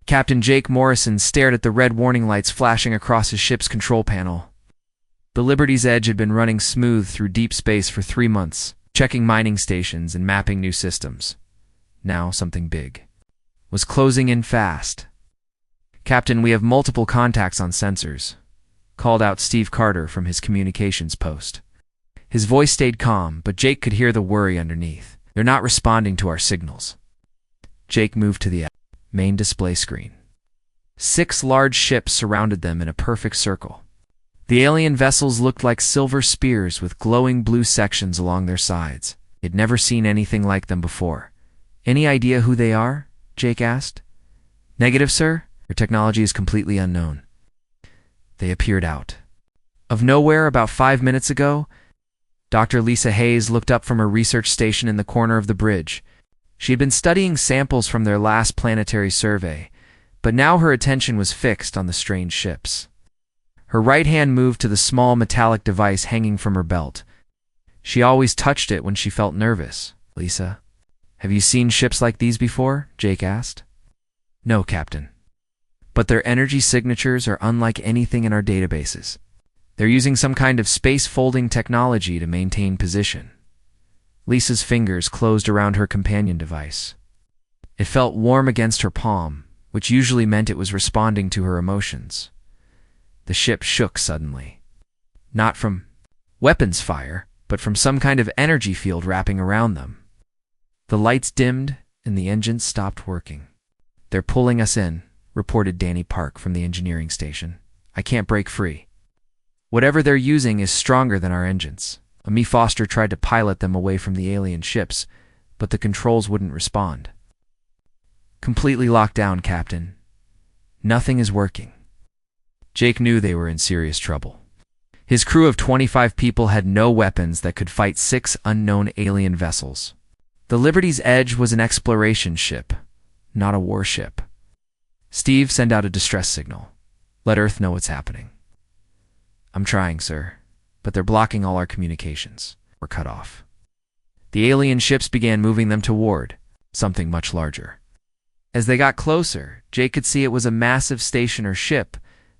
Captain Jake Morrison stared at the red warning lights flashing across his ship's control panel. The Liberty's Edge had been running smooth through deep space for 3 months, checking mining stations and mapping new systems. Now something big was closing in fast. "Captain, we have multiple contacts on sensors," called out Steve Carter from his communications post. His voice stayed calm, but Jake could hear the worry underneath. "They're not responding to our signals." Jake moved to the main display screen. 6 large ships surrounded them in a perfect circle. The alien vessels looked like silver spears with glowing blue sections along their sides. He'd never seen anything like them before. "Any idea who they are?" Jake asked. "Negative, sir. Their technology is completely unknown." They appeared out of nowhere about 5 minutes ago. Dr. Lisa Hayes looked up from her research station in the corner of the bridge. She had been studying samples from their last planetary survey, but now her attention was fixed on the strange ships. Her right hand moved to the small metallic device hanging from her belt. She always touched it when she felt nervous. "Lisa, have you seen ships like these before?" Jake asked. "No, Captain. But their energy signatures are unlike anything in our databases. They're using some kind of space folding technology to maintain position." Lisa's fingers closed around her companion device. It felt warm against her palm, which usually meant it was responding to her emotions. The ship shook suddenly. Not from weapons fire, but from some kind of energy field wrapping around them. The lights dimmed, and the engines stopped working. "They're pulling us in," reported Danny Park from the engineering station. "I can't break free. Whatever they're using is stronger than our engines." Amy Foster tried to pilot them away from the alien ships, but the controls wouldn't respond. "Completely locked down, Captain. Nothing is working." Jake knew they were in serious trouble. His crew of 25 people had no weapons that could fight 6 unknown alien vessels. The Liberty's Edge was an exploration ship, not a warship. "Steve, send out a distress signal. Let Earth know what's happening." "I'm trying, sir, but they're blocking all our communications. We're cut off." The alien ships began moving them toward something much larger. As they got closer, Jake could see it was a massive station or ship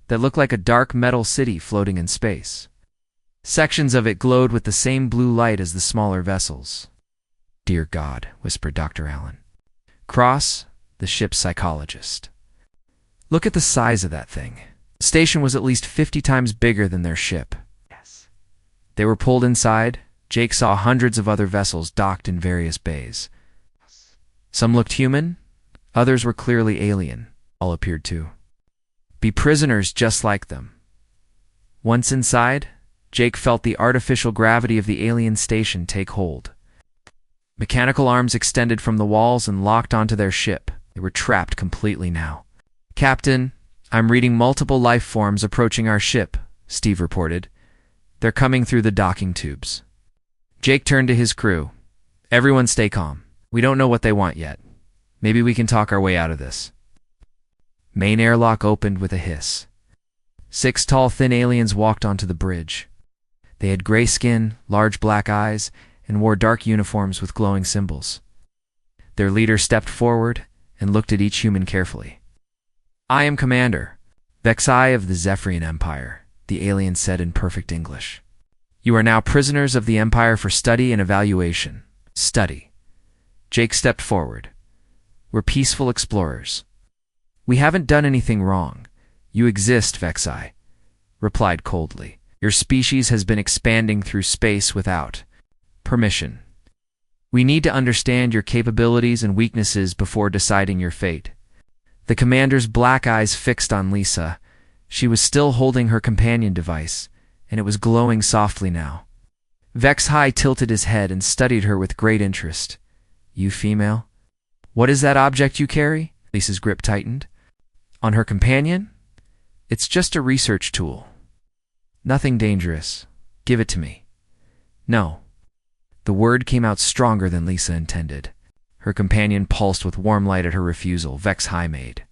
that looked like a dark metal city floating in space. Sections of it glowed with the same blue light as the smaller vessels. "Dear God," whispered Dr. Allen. Cross, the ship's psychologist. "Look at the size of that thing." The station was at least 50 times bigger than their ship. Yes. They were pulled inside. Jake saw hundreds of other vessels docked in various bays. Some looked human, others were clearly alien. All appeared to be prisoners just like them. Once inside, Jake felt the artificial gravity of the alien station take hold. Mechanical arms extended from the walls and locked onto their ship. They were trapped completely now. "Captain, I'm reading multiple life forms approaching our ship," Steve reported. "They're coming through the docking tubes." Jake turned to his crew. "Everyone stay calm. We don't know what they want yet. Maybe we can talk our way out of this." Main airlock opened with a hiss. 6 tall, thin aliens walked onto the bridge. They had gray skin, large black eyes, and wore dark uniforms with glowing symbols. Their leader stepped forward and looked at each human carefully. "I am Commander Vexai of the Zephyrian Empire," the alien said in perfect English. "You are now prisoners of the Empire for study and evaluation." "Study." Jake stepped forward. "We're peaceful explorers. We haven't done anything wrong. You exist, Vexai," replied coldly. "Your species has been expanding through space without permission. We need to understand your capabilities and weaknesses before deciding your fate." The commander's black eyes fixed on Lisa. She was still holding her companion device, and it was glowing softly now. Vexai tilted his head and studied her with great interest. "You female? What is that object you carry?" Lisa's grip tightened. "On her companion? It's just a research tool. Nothing dangerous. Give it to me." "No." The word came out stronger than Lisa intended. Her companion pulsed with warm light at her refusal. Vexai made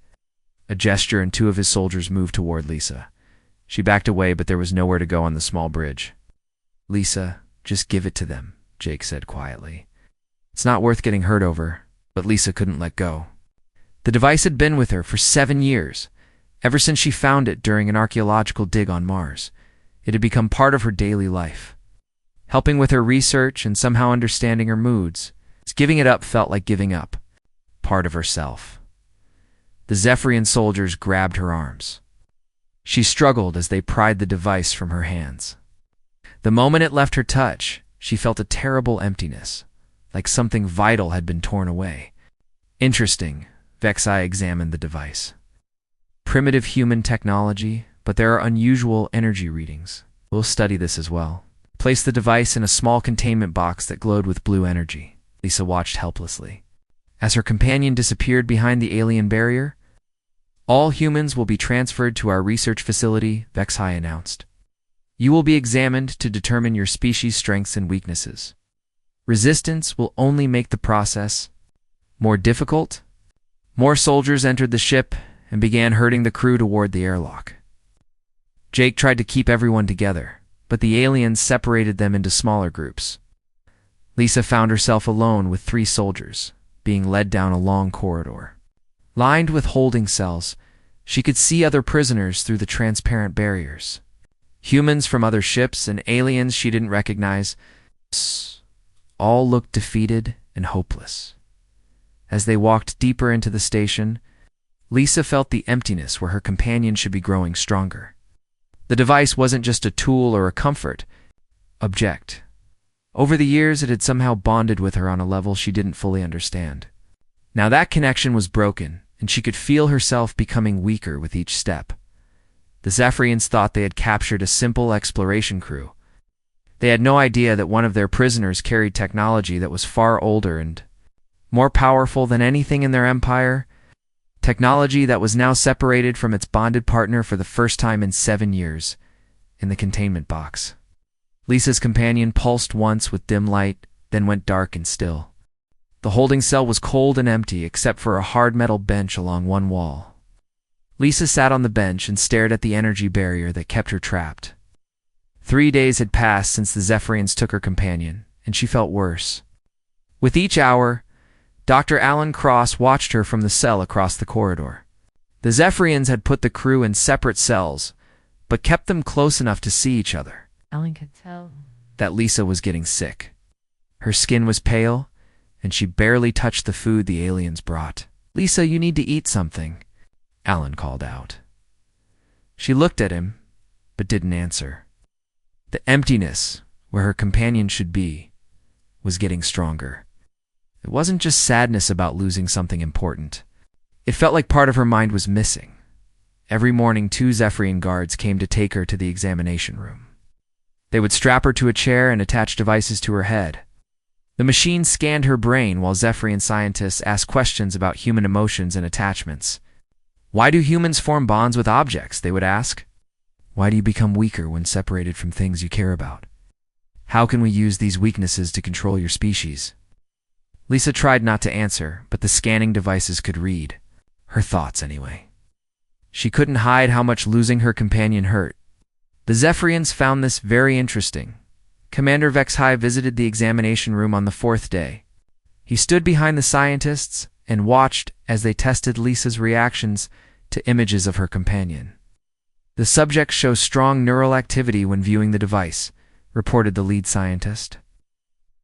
a gesture, and 2 of his soldiers moved toward Lisa. She backed away, but there was nowhere to go on the small bridge. "Lisa, just give it to them," Jake said quietly. "It's not worth getting hurt over," but Lisa couldn't let go. The device had been with her for 7 years, ever since she found it during an archaeological dig on Mars. It had become part of her daily life, helping with her research and somehow understanding her moods. Giving it up felt like giving up part of herself. The Zephyrian soldiers grabbed her arms. She struggled as they pried the device from her hands. The moment it left her touch, she felt a terrible emptiness, like something vital had been torn away. Interesting, Vexai examined the device. Primitive human technology, but there are unusual energy readings. We'll study this as well. Place the device in a small containment box that glowed with blue energy. Lisa watched helplessly. As her companion disappeared behind the alien barrier, all humans will be transferred to our research facility, Vexai announced. You will be examined to determine your species' strengths and weaknesses. Resistance will only make the process more difficult. More soldiers entered the ship and began herding the crew toward the airlock. Jake tried to keep everyone together, but the aliens separated them into smaller groups. Lisa found herself alone with 3 soldiers, being led down a long corridor. Lined with holding cells, she could see other prisoners through the transparent barriers. Humans from other ships and aliens she didn't recognize. All looked defeated and hopeless. As they walked deeper into the station, Lisa felt the emptiness where her companion should be growing stronger. The device wasn't just a tool or a comfort object. Over the years, it had somehow bonded with her on a level she didn't fully understand. Now that connection was broken, and she could feel herself becoming weaker with each step. The Zephyrians thought they had captured a simple exploration crew. They had no idea that one of their prisoners carried technology that was far older and more powerful than anything in their empire, technology that was now separated from its bonded partner for the first time in 7 years, in the containment box. Lisa's companion pulsed once with dim light, then went dark and still. The holding cell was cold and empty except for a hard metal bench along one wall. Lisa sat on the bench and stared at the energy barrier that kept her trapped. 3 days had passed since the Zephyrians took her companion, and she felt worse. With each hour, Dr. Alan Cross watched her from the cell across the corridor. The Zephyrians had put the crew in separate cells, but kept them close enough to see each other. Alan could tell That Lisa was getting sick. Her skin was pale, and she barely touched the food the aliens brought. "Lisa, you need to eat something," Alan called out. She looked at him, but didn't answer. The emptiness, where her companion should be, was getting stronger. It wasn't just sadness about losing something important. It felt like part of her mind was missing. Every morning, 2 Zephyrian guards came to take her to the examination room. They would strap her to a chair and attach devices to her head. The machine scanned her brain while Zephyrian scientists asked questions about human emotions and attachments. Why do humans form bonds with objects, they would ask. Why do you become weaker when separated from things you care about? How can we use these weaknesses to control your species? Lisa tried not to answer, but the scanning devices could read. Her thoughts, anyway. She couldn't hide how much losing her companion hurt. The Zephyrians found this very interesting. Commander Vexai visited the examination room on the 4th day. He stood behind the scientists and watched as they tested Lisa's reactions to images of her companion. The subject shows strong neural activity when viewing the device, reported the lead scientist.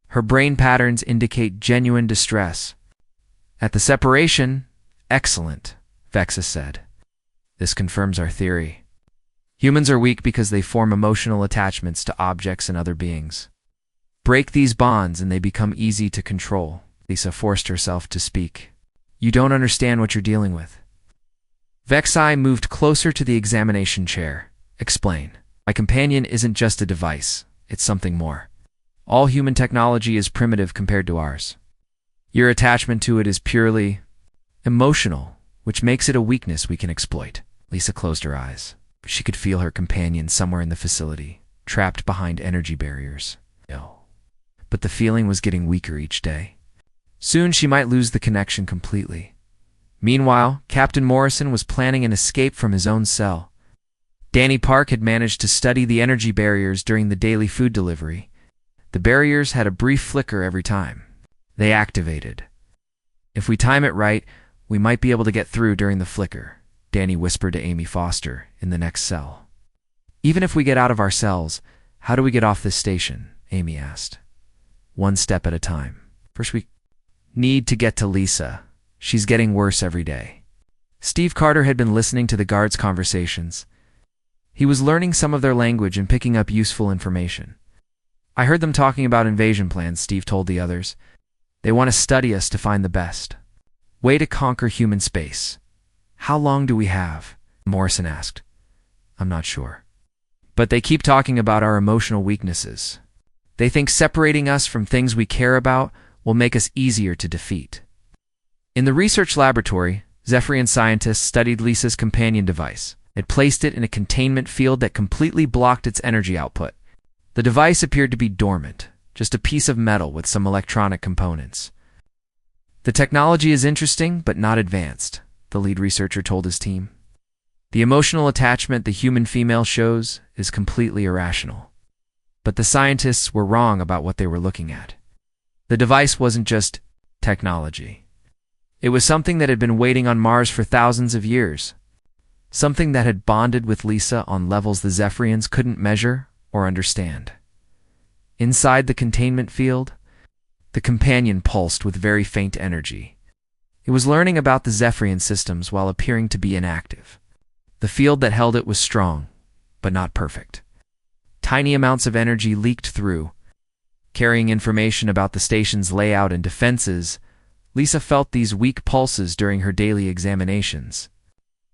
Her brain patterns indicate genuine distress. At the separation, excellent, Vexa said. This confirms our theory. Humans are weak because they form emotional attachments to objects and other beings. Break these bonds and they become easy to control. Lisa forced herself to speak. You don't understand what you're dealing with. Vexai moved closer to the examination chair. Explain. My companion isn't just a device. It's something more. All human technology is primitive compared to ours. Your attachment to it is purely emotional, which makes it a weakness we can exploit. Lisa closed her eyes. She could feel her companion somewhere in the facility, trapped behind energy barriers. No. But the feeling was getting weaker each day. Soon she might lose the connection completely. Meanwhile, Captain Morrison was planning an escape from his own cell. Danny Park had managed to study the energy barriers during the daily food delivery. The barriers had a brief flicker every time. They activated. If we time it right, We might be able to get through during the flicker, Danny whispered to Amy Foster in the next cell. Even if we get out of our cells, how do we get off this station? Amy asked. One step at a time. First we need to get to Lisa. She's getting worse every day. Steve Carter had been listening to the guards' conversations. He was learning some of their language and picking up useful information. I heard them talking about invasion plans, Steve told the others. They want to study us to find the best way to conquer human space. How long do we have? Morrison asked. I'm not sure. But they keep talking about our emotional weaknesses. They think separating us from things we care about will make us easier to defeat. In the research laboratory, Zephyrian scientists studied Lisa's companion device. It placed it in a containment field that completely blocked its energy output. The device appeared to be dormant, just a piece of metal with some electronic components. The technology is interesting, but not advanced, the lead researcher told his team. The emotional attachment the human female shows is completely irrational. But the scientists were wrong about what they were looking at. The device wasn't just technology. It was something that had been waiting on Mars for thousands of years. Something that had bonded with Lisa on levels the Zephyrians couldn't measure or understand. Inside the containment field, the companion pulsed with very faint energy. It was learning about the Zephyrian systems while appearing to be inactive. The field that held it was strong, but not perfect. Tiny amounts of energy leaked through, carrying information about the station's layout and defenses. Lisa felt these weak pulses during her daily examinations.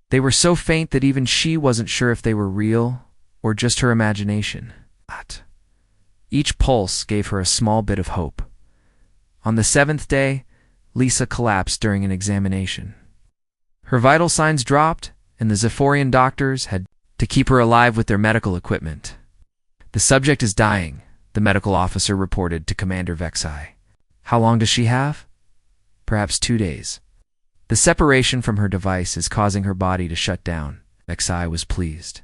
They were so faint that even she wasn't sure if they were real or just her imagination. Each pulse gave her a small bit of hope. On the 7th day, Lisa collapsed during an examination. Her vital signs dropped, and the Zephyrian doctors had to keep her alive with their medical equipment. The subject is dying, the medical officer reported to Commander Vexai. How long does she have? Perhaps 2 days. The separation from her device is causing her body to shut down. Vexai was pleased.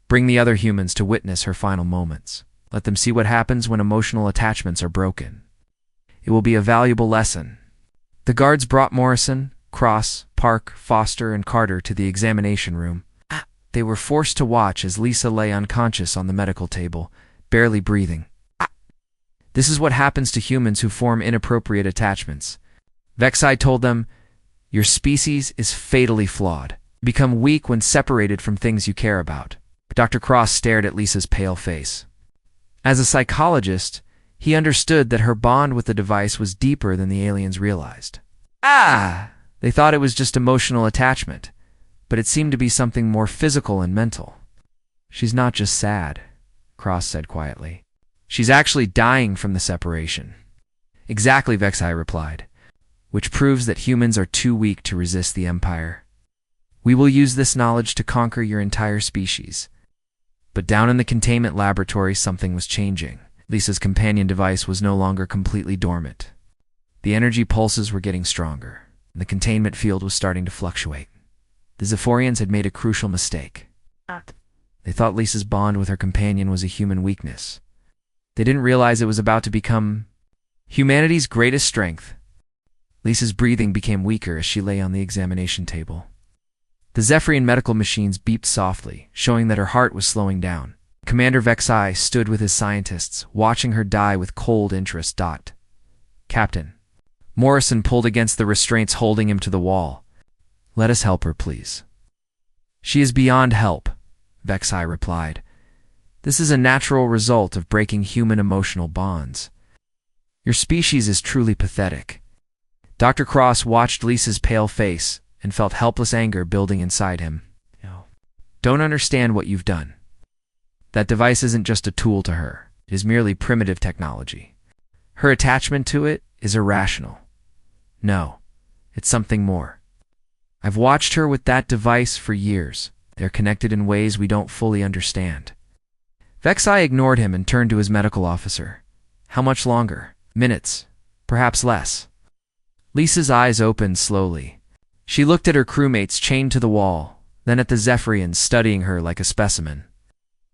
Bring the other humans to witness her final moments. Let them see what happens when emotional attachments are broken. It will be a valuable lesson. The guards brought Morrison, Cross, Park, Foster, and Carter to the examination room. They were forced to watch as Lisa lay unconscious on the medical table, barely breathing. This is what happens to humans who form inappropriate attachments. Vexai told them, your species is fatally flawed. Become weak when separated from things you care about. Dr. Cross stared at Lisa's pale face. As a psychologist, he understood that her bond with the device was deeper than the aliens realized. They thought it was just emotional attachment, but it seemed to be something more physical and mental. She's not just sad, Cross said quietly. She's actually dying from the separation. Exactly, Vexai replied, which proves that humans are too weak to resist the Empire. We will use this knowledge to conquer your entire species. But down in the containment laboratory, something was changing. Lisa's companion device was no longer completely dormant. The energy pulses were getting stronger, and the containment field was starting to fluctuate. The Zephyrians had made a crucial mistake. They thought Lisa's bond with her companion was a human weakness. They didn't realize it was about to become humanity's greatest strength. Lisa's breathing became weaker as she lay on the examination table. The Zephyrian medical machines beeped softly, showing that her heart was slowing down. Commander Vexai stood with his scientists, watching her die with cold interest. Captain. Morrison pulled against the restraints holding him to the wall. Let us help her, please. She is beyond help, Vexai replied. This is a natural result of breaking human emotional bonds. Your species is truly pathetic. Dr. Cross watched Lisa's pale face and felt helpless anger building inside him. Don't understand what you've done. That device isn't just a tool to her. It is merely primitive technology. Her attachment to it is irrational. No, it's something more. I've watched her with that device for years. They're connected in ways we don't fully understand. Vexai ignored him and turned to his medical officer. How much longer? Minutes, perhaps less. Lisa's eyes opened slowly. She looked at her crewmates chained to the wall, then at the Zephyrians studying her like a specimen.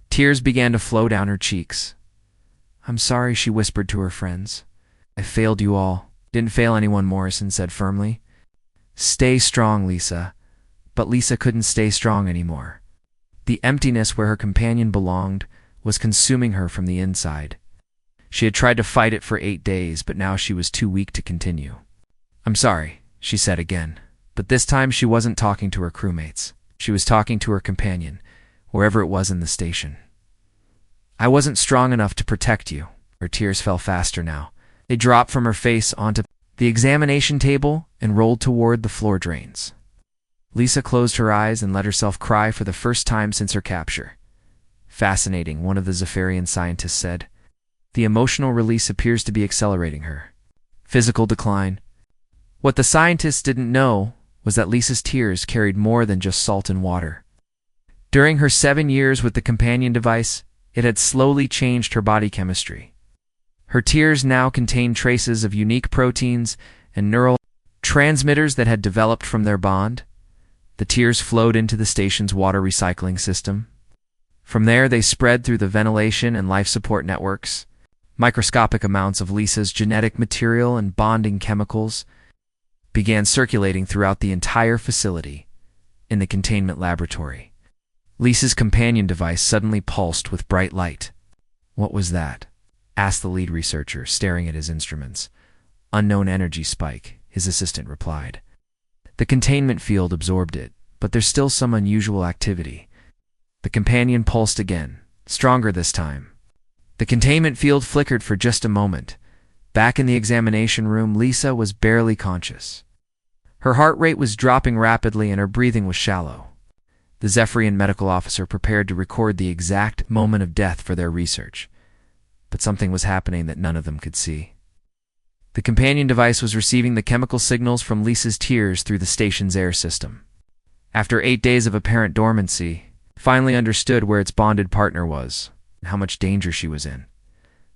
Tears began to flow down her cheeks. I'm sorry, she whispered to her friends. I failed you all. Didn't fail anyone, Morrison said firmly. "Stay strong, Lisa." But Lisa couldn't stay strong anymore. The emptiness where her companion belonged was consuming her from the inside. She had tried to fight it for 8 days, but now she was too weak to continue. "I'm sorry," she said again, but this time she wasn't talking to her crewmates. She was talking to her companion, wherever it was in the station. "I wasn't strong enough to protect you." Her tears fell faster now. They dropped from her face onto the examination table and rolled toward the floor drains. Lisa closed her eyes and let herself cry for the first time since her capture. "Fascinating," one of the Zephyrian scientists said. "The emotional release appears to be accelerating her." Physical decline. What the scientists didn't know was that Lisa's tears carried more than just salt and water. During her 7 years with the companion device, it had slowly changed her body chemistry. Her tears now contained traces of unique proteins and neural transmitters that had developed from their bond. The tears flowed into the station's water recycling system. From there, they spread through the ventilation and life support networks. Microscopic amounts of Lisa's genetic material and bonding chemicals began circulating throughout the entire facility. In the containment laboratory, Lisa's companion device suddenly pulsed with bright light. "What was that?" asked the lead researcher, staring at his instruments. "Unknown energy spike," his assistant replied. "The containment field absorbed it, but there's still some unusual activity." The companion pulsed again, stronger this time. The containment field flickered for just a moment. Back in the examination room, Lisa was barely conscious. Her heart rate was dropping rapidly and her breathing was shallow. The Zephyrian medical officer prepared to record the exact moment of death for their research. But something was happening that none of them could see. The companion device was receiving the chemical signals from Lisa's tears through the station's air system. After 8 days of apparent dormancy, it finally understood where its bonded partner was and how much danger she was in.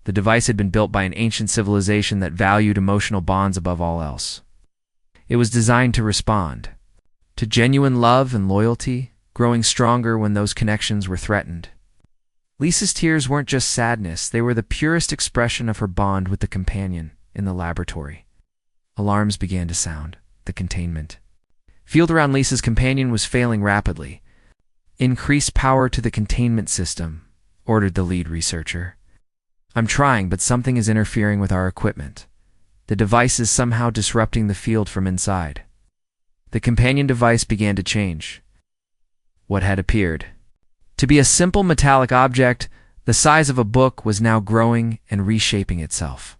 The device had been built by an ancient civilization that valued emotional bonds above all else. It was designed to respond to genuine love and loyalty, growing stronger when those connections were threatened. Lisa's tears weren't just sadness, they were the purest expression of her bond with the companion. In the laboratory, alarms began to sound. The containment field around Lisa's companion was failing rapidly. "Increase power to the containment system," ordered the lead researcher. "I'm trying, but something is interfering with our equipment. The device is somehow disrupting the field from inside." The companion device began to change. What had appeared to be a simple metallic object, the size of a book, was now growing and reshaping itself.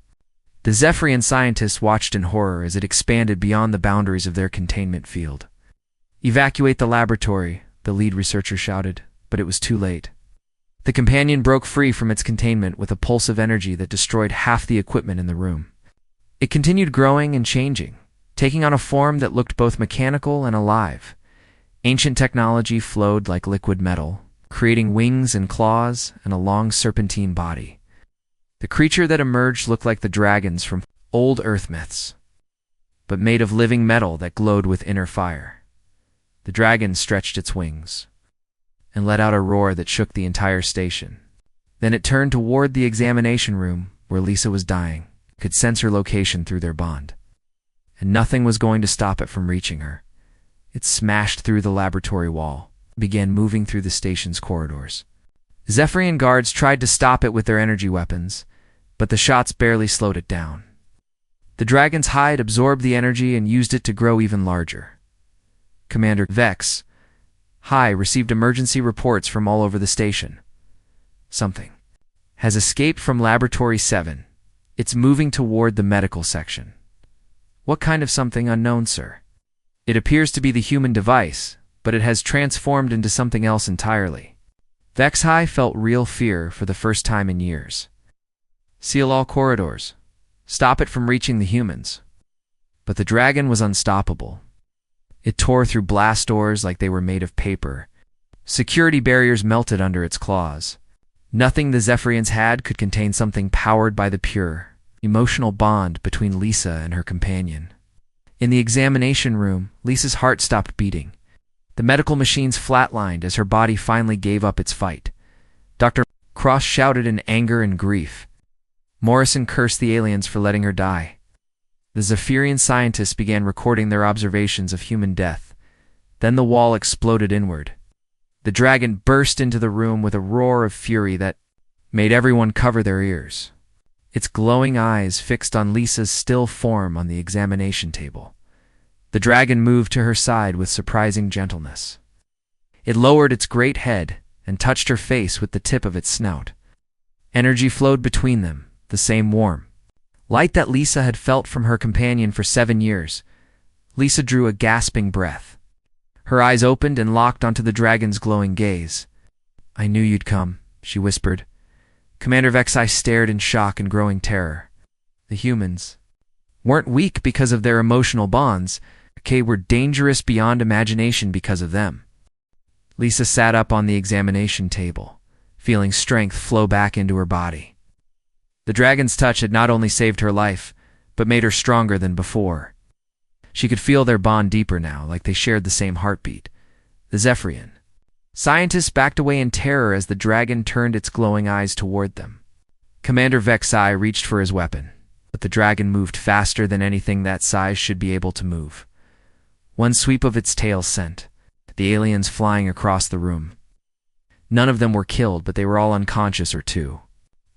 The Zephyrian scientists watched in horror as it expanded beyond the boundaries of their containment field. "Evacuate the laboratory," the lead researcher shouted, but it was too late. The companion broke free from its containment with a pulse of energy that destroyed half the equipment in the room. It continued growing and changing, taking on a form that looked both mechanical and alive. Ancient technology flowed like liquid metal, creating wings and claws and a long serpentine body. The creature that emerged looked like the dragons from old Earth myths, but made of living metal that glowed with inner fire. The dragon stretched its wings and let out a roar that shook the entire station. Then it turned toward the examination room where Lisa was dying, could sense her location through their bond. And nothing was going to stop it from reaching her. It smashed through the laboratory wall, began moving through the station's corridors. Zephyrian guards tried to stop it with their energy weapons, but the shots barely slowed it down. The dragon's hide absorbed the energy and used it to grow even larger. Commander Vex High received emergency reports from all over the station. "Something has escaped from Laboratory 7. It's moving toward the medical section." "What kind of something?" "Unknown, sir. It appears to be the human device, but it has transformed into something else entirely." Vex High felt real fear for the first time in years. "Seal all corridors. Stop it from reaching the humans." But the dragon was unstoppable. It tore through blast doors like they were made of paper. Security barriers melted under its claws. Nothing the Zephyrians had could contain something powered by the pure, emotional bond between Lisa and her companion. In the examination room, Lisa's heart stopped beating. The medical machines flatlined as her body finally gave up its fight. Dr. Cross shouted in anger and grief. Morrison cursed the aliens for letting her die. The Zephyrian scientists began recording their observations of human death. Then the wall exploded inward. The dragon burst into the room with a roar of fury that made everyone cover their ears. Its glowing eyes fixed on Lisa's still form on the examination table. The dragon moved to her side with surprising gentleness. It lowered its great head and touched her face with the tip of its snout. Energy flowed between them, the same warm light that Lisa had felt from her companion for 7 years. Lisa drew a gasping breath. Her eyes opened and locked onto the dragon's glowing gaze. "I knew you'd come," she whispered. Commander Vexai stared in shock and growing terror. The humans weren't weak because of their emotional bonds. They were dangerous beyond imagination because of them. Lisa sat up on the examination table, feeling strength flow back into her body. The dragon's touch had not only saved her life, but made her stronger than before. She could feel their bond deeper now, like they shared the same heartbeat. The Zephyrian scientists backed away in terror as the dragon turned its glowing eyes toward them. Commander Vexai reached for his weapon, but the dragon moved faster than anything that size should be able to move. One sweep of its tail sent the aliens flying across the room. None of them were killed, but they were all unconscious or too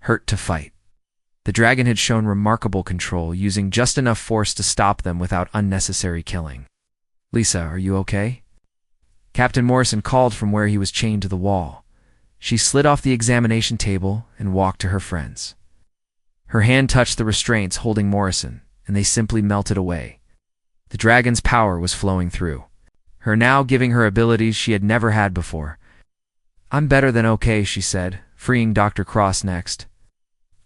hurt to fight. The dragon had shown remarkable control, using just enough force to stop them without unnecessary killing. "Lisa, are you okay?" Captain Morrison called from where he was chained to the wall. She slid off the examination table and walked to her friends. Her hand touched the restraints holding Morrison, and they simply melted away. The dragon's power was flowing through her now, giving her abilities she had never had before. "I'm better than okay," she said, freeing Dr. Cross next.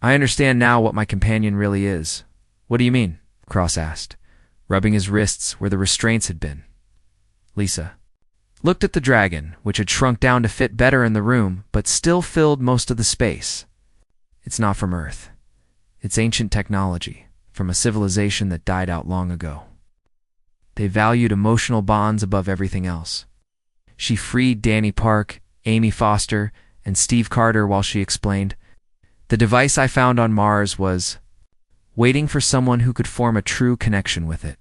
"I understand now what my companion really is." "What do you mean?" Cross asked, rubbing his wrists where the restraints had been. Lisa looked at the dragon, which had shrunk down to fit better in the room, but still filled most of the space. "It's not from Earth. It's ancient technology, from a civilization that died out long ago. They valued emotional bonds above everything else." She freed Danny Park, Amy Foster, and Steve Carter while she explained, "The device I found on Mars was waiting for someone who could form a true connection with it.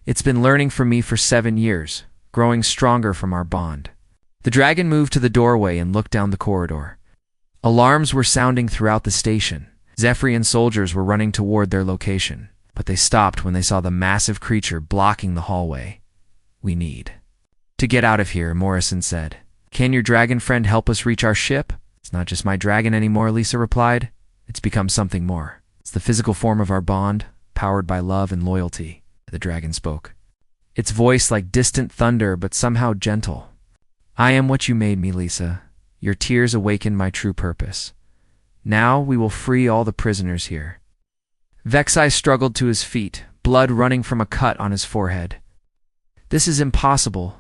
It's been learning from me for 7 years, growing stronger from our bond." The dragon moved to the doorway and looked down the corridor. Alarms were sounding throughout the station. Zephyrian soldiers were running toward their location, but they stopped when they saw the massive creature blocking the hallway. "We need to get out of here," Morrison said. "Can your dragon friend help us reach our ship?" "It's not just my dragon anymore," Lisa replied. "It's become something more. It's the physical form of our bond, powered by love and loyalty." The dragon spoke, its voice like distant thunder but somehow gentle. "I am what you made me, Lisa. Your tears awakened my true purpose. Now we will free all the prisoners here." Vexai struggled to his feet, blood running from a cut on his forehead. "This is impossible.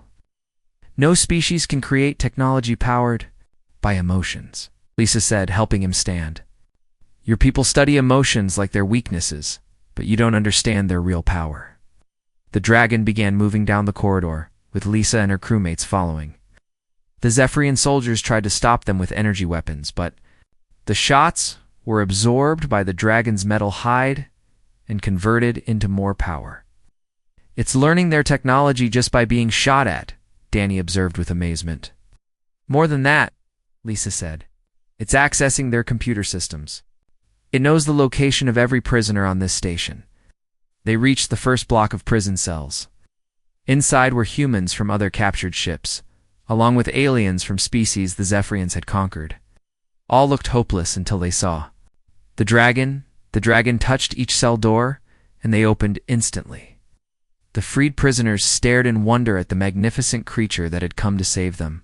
No species can create technology powered by emotions," Lisa said, helping him stand. "Your people study emotions like their weaknesses, but you don't understand their real power." The dragon began moving down the corridor, with Lisa and her crewmates following. The Zephyrian soldiers tried to stop them with energy weapons, but the shots were absorbed by the dragon's metal hide and converted into more power. "It's learning their technology just by being shot at," Danny observed with amazement. "More than that," Lisa said. "It's accessing their computer systems. It knows the location of every prisoner on this station." They reached the first block of prison cells. Inside were humans from other captured ships, along with aliens from species the Zephyrians had conquered. All looked hopeless until they saw the dragon. The dragon touched each cell door, and they opened instantly. The freed prisoners stared in wonder at the magnificent creature that had come to save them.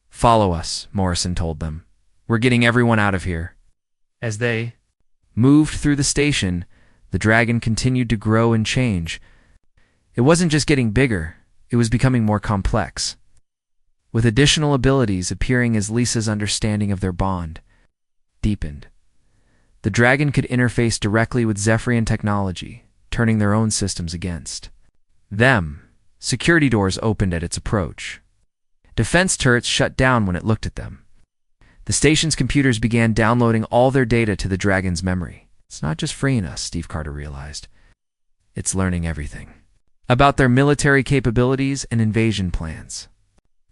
"Follow us," Morrison told them. "We're getting everyone out of here." As they moved through the station, the dragon continued to grow and change. It wasn't just getting bigger, it was becoming more complex, with additional abilities appearing as Lisa's understanding of their bond deepened. The dragon could interface directly with Zephyrian technology, turning their own systems against them. Security doors opened at its approach. Defense turrets shut down when it looked at them. The station's computers began downloading all their data to the dragon's memory. "It's not just freeing us," Steve Carter realized. It's learning everything about their military capabilities and invasion plans.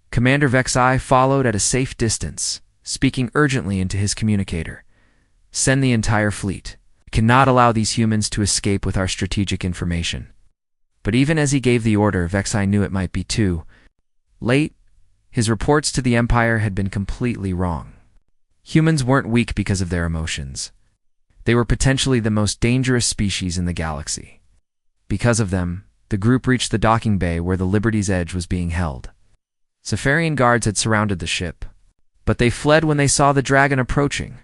Commander Vexai followed at a safe distance, speaking urgently into his communicator. Send the entire fleet. We cannot allow these humans to escape with our strategic information. But even as he gave the order, Vexai knew it might be too late. His reports to the Empire had been completely wrong. Humans weren't weak because of their emotions. They were potentially the most dangerous species in the galaxy. Because of them, the group reached the docking bay where the Liberty's Edge was being held. Safarian guards had surrounded the ship, but they fled when they saw the dragon approaching.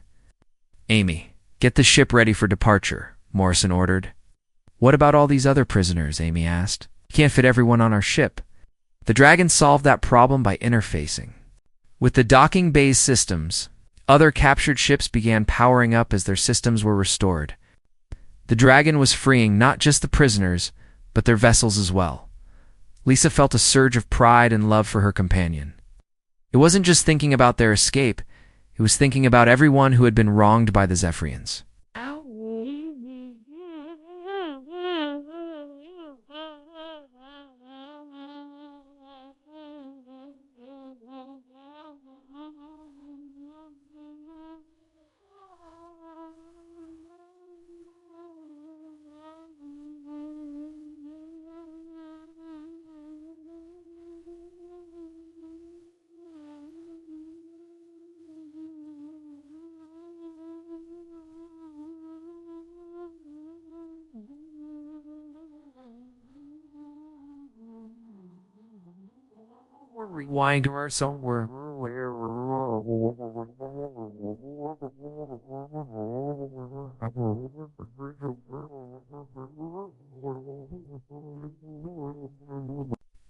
Amy, get the ship ready for departure, Morrison ordered. What about all these other prisoners? Amy asked. You can't fit everyone on our ship. The dragon solved that problem by interfacing with the docking bay's systems. Other captured ships began powering up as their systems were restored. The dragon was freeing not just the prisoners, but their vessels as well. Lisa felt a surge of pride and love for her companion. It wasn't just thinking about their escape, it was thinking about everyone who had been wronged by the Zephyrians. Rewind or somewhere.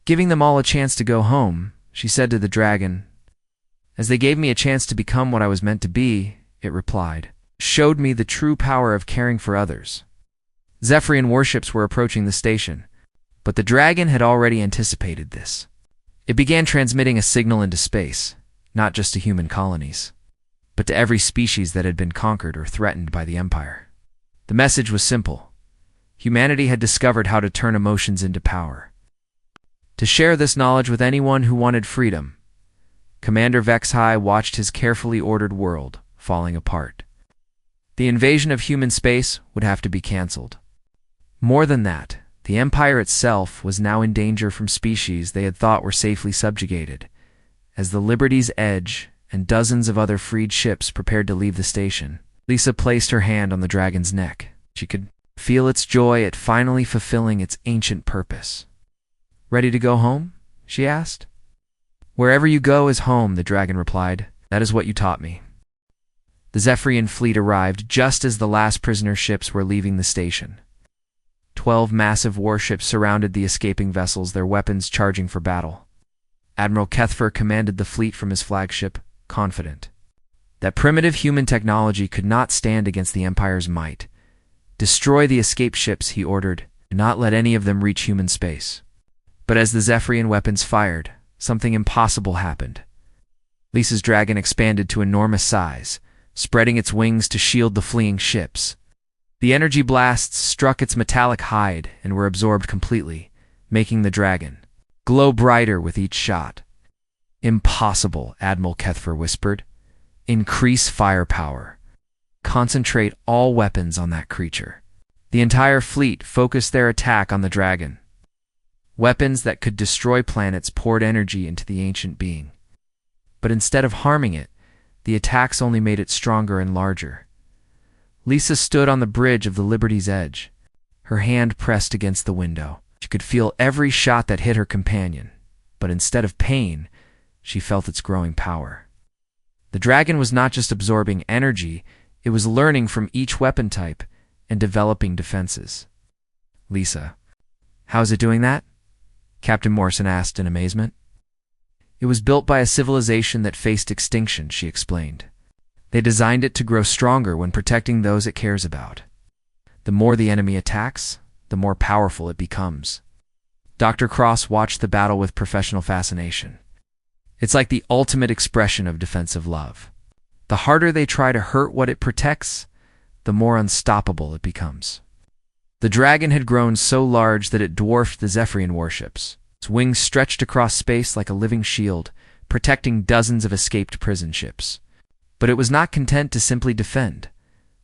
Giving them all a chance to go home, she said to the dragon. As they gave me a chance to become what I was meant to be, it replied, showed me the true power of caring for others. Zephyrian warships were approaching the station, but the dragon had already anticipated this. It began transmitting a signal into space, not just to human colonies, but to every species that had been conquered or threatened by the Empire. The message was simple. Humanity had discovered how to turn emotions into power. To share this knowledge with anyone who wanted freedom, Commander Vexai watched his carefully ordered world falling apart. The invasion of human space would have to be canceled. More than that, the Empire itself was now in danger from species they had thought were safely subjugated. As the Liberty's Edge and dozens of other freed ships prepared to leave the station, Lisa placed her hand on the dragon's neck. She could feel its joy at finally fulfilling its ancient purpose. Ready to go home? She asked. Wherever you go is home, the dragon replied. That is what you taught me. The Zephyrian fleet arrived just as the last prisoner ships were leaving the station. 12 massive warships surrounded the escaping vessels, their weapons charging for battle. Admiral Kethfer commanded the fleet from his flagship, confident that primitive human technology could not stand against the Empire's might. Destroy the escape ships, he ordered, and not let any of them reach human space. But as the Zephyrian weapons fired, something impossible happened. Lisa's dragon expanded to enormous size, spreading its wings to shield the fleeing ships. The energy blasts struck its metallic hide and were absorbed completely, making the dragon glow brighter with each shot. Impossible, Admiral Kethfer whispered. Increase firepower. Concentrate all weapons on that creature. The entire fleet focused their attack on the dragon. Weapons that could destroy planets poured energy into the ancient being. But instead of harming it, the attacks only made it stronger and larger. Lisa stood on the bridge of the Liberty's Edge, her hand pressed against the window. She could feel every shot that hit her companion, but instead of pain, she felt its growing power. The dragon was not just absorbing energy, it was learning from each weapon type and developing defenses. Lisa, how is it doing that? Captain Morrison asked in amazement. It was built by a civilization that faced extinction, she explained. They designed it to grow stronger when protecting those it cares about. The more the enemy attacks, the more powerful it becomes. Dr. Cross watched the battle with professional fascination. It's like the ultimate expression of defensive love. The harder they try to hurt what it protects, the more unstoppable it becomes. The dragon had grown so large that it dwarfed the Zephyrian warships. Its wings stretched across space like a living shield, protecting dozens of escaped prison ships. But it was not content to simply defend.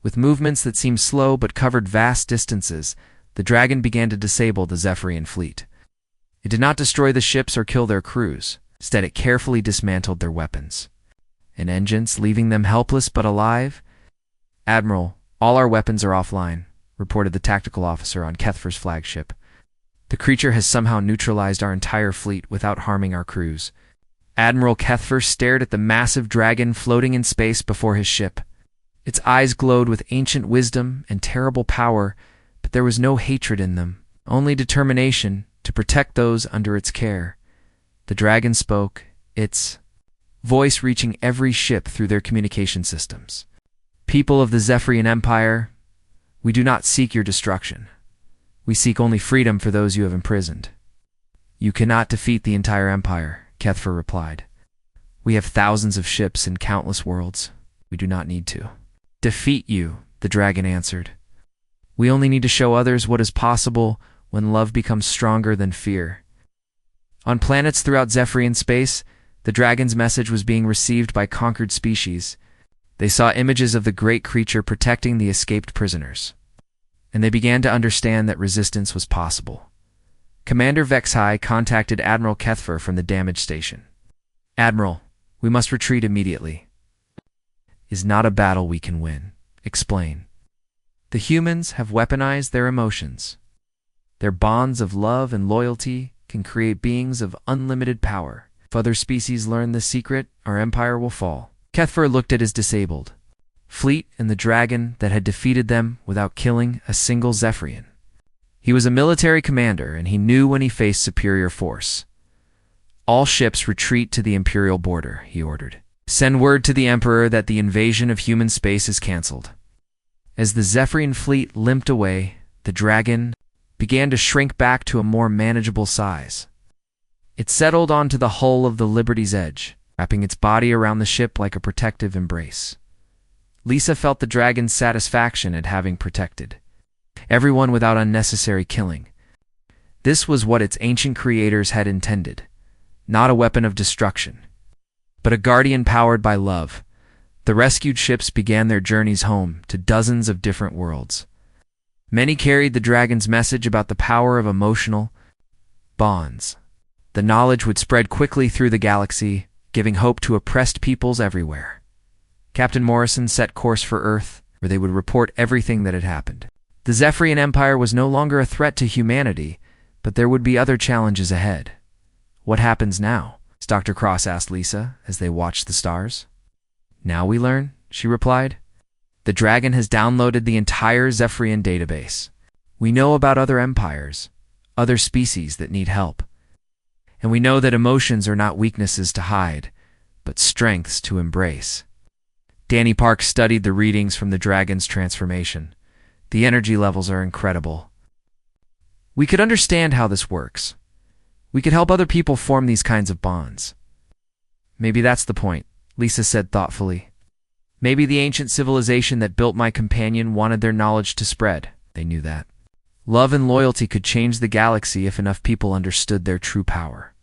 With movements that seemed slow but covered vast distances, the dragon began to disable the Zephyrian fleet. It did not destroy the ships or kill their crews. Instead, it carefully dismantled their weapons and engines, leaving them helpless but alive. "Admiral, all our weapons are offline," reported the tactical officer on Kethfer's flagship. "The creature has somehow neutralized our entire fleet without harming our crews." Admiral Kethfer stared at the massive dragon floating in space before his ship. Its eyes glowed with ancient wisdom and terrible power, but there was no hatred in them, only determination to protect those under its care. The dragon spoke, its voice reaching every ship through their communication systems. "People of the Zephyrian Empire, we do not seek your destruction. We seek only freedom for those you have imprisoned." "You cannot defeat the entire empire," Kethfer replied. "We have thousands of ships in countless worlds. We do not need to defeat you," the dragon answered. "We only need to show others what is possible when love becomes stronger than fear." On planets throughout Zephyrian space, the dragon's message was being received by conquered species. They saw images of the great creature protecting the escaped prisoners, and they began to understand that resistance was possible. Commander Vexhai contacted Admiral Kethfer from the damaged station. "Admiral, we must retreat immediately." "Is not a battle we can win. Explain." "The humans have weaponized their emotions. Their bonds of love and loyalty can create beings of unlimited power. If other species learn this secret, our empire will fall." Kethfer looked at his disabled fleet and the dragon that had defeated them without killing a single Zephyrian. He was a military commander, and he knew when he faced superior force. "All ships retreat to the Imperial border," he ordered. "Send word to the Emperor that the invasion of human space is cancelled." As the Zephyrian fleet limped away, the dragon began to shrink back to a more manageable size. It settled onto the hull of the Liberty's Edge, wrapping its body around the ship like a protective embrace. Lisa felt the dragon's satisfaction at having protected everyone without unnecessary killing. This was what its ancient creators had intended, not a weapon of destruction, but a guardian powered by love. The rescued ships began their journeys home to dozens of different worlds. Many carried the dragon's message about the power of emotional bonds. The knowledge would spread quickly through the galaxy, giving hope to oppressed peoples everywhere. Captain Morrison set course for Earth, where they would report everything that had happened. The Zephyrian Empire was no longer a threat to humanity, but there would be other challenges ahead. "What happens now?" Dr. Cross asked Lisa as they watched the stars. "Now we learn," she replied. "The dragon has downloaded the entire Zephyrian database. We know about other empires, other species that need help. And we know that emotions are not weaknesses to hide, but strengths to embrace." Danny Park studied the readings from the dragon's transformation. The energy levels are incredible. "We could understand how this works. We could help other people form these kinds of bonds." "Maybe that's the point," Lisa said thoughtfully. "Maybe the ancient civilization that built my companion wanted their knowledge to spread. They knew that love and loyalty could change the galaxy if enough people understood their true power."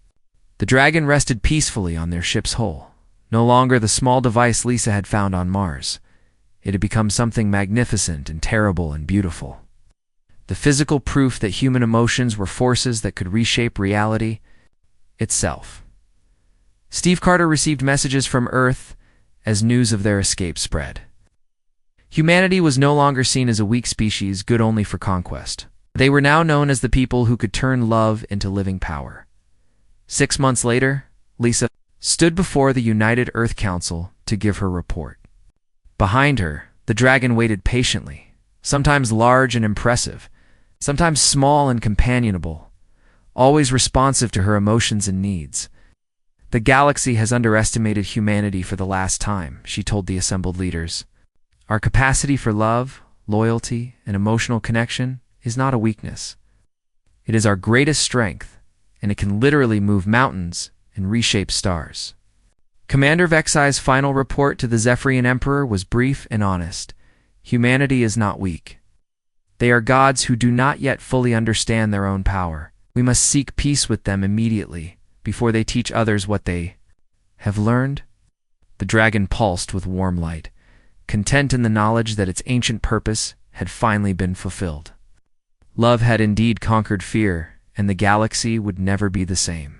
The dragon rested peacefully on their ship's hull, no longer the small device Lisa had found on Mars. It had become something magnificent and terrible and beautiful. The physical proof that human emotions were forces that could reshape reality itself. Steve Carter received messages from Earth as news of their escape spread. Humanity was no longer seen as a weak species, good only for conquest. They were now known as the people who could turn love into living power. 6 months later, Lisa stood before the United Earth Council to give her report. Behind her, the dragon waited patiently, sometimes large and impressive, sometimes small and companionable, always responsive to her emotions and needs. "The galaxy has underestimated humanity for the last time," she told the assembled leaders. "Our capacity for love, loyalty, and emotional connection is not a weakness. It is our greatest strength, and it can literally move mountains and reshape stars." Commander Vexai's final report to the Zephyrian Emperor was brief and honest. "Humanity is not weak. They are gods who do not yet fully understand their own power. We must seek peace with them immediately, before they teach others what they have learned." The dragon pulsed with warm light, content in the knowledge that its ancient purpose had finally been fulfilled. Love had indeed conquered fear, and the galaxy would never be the same.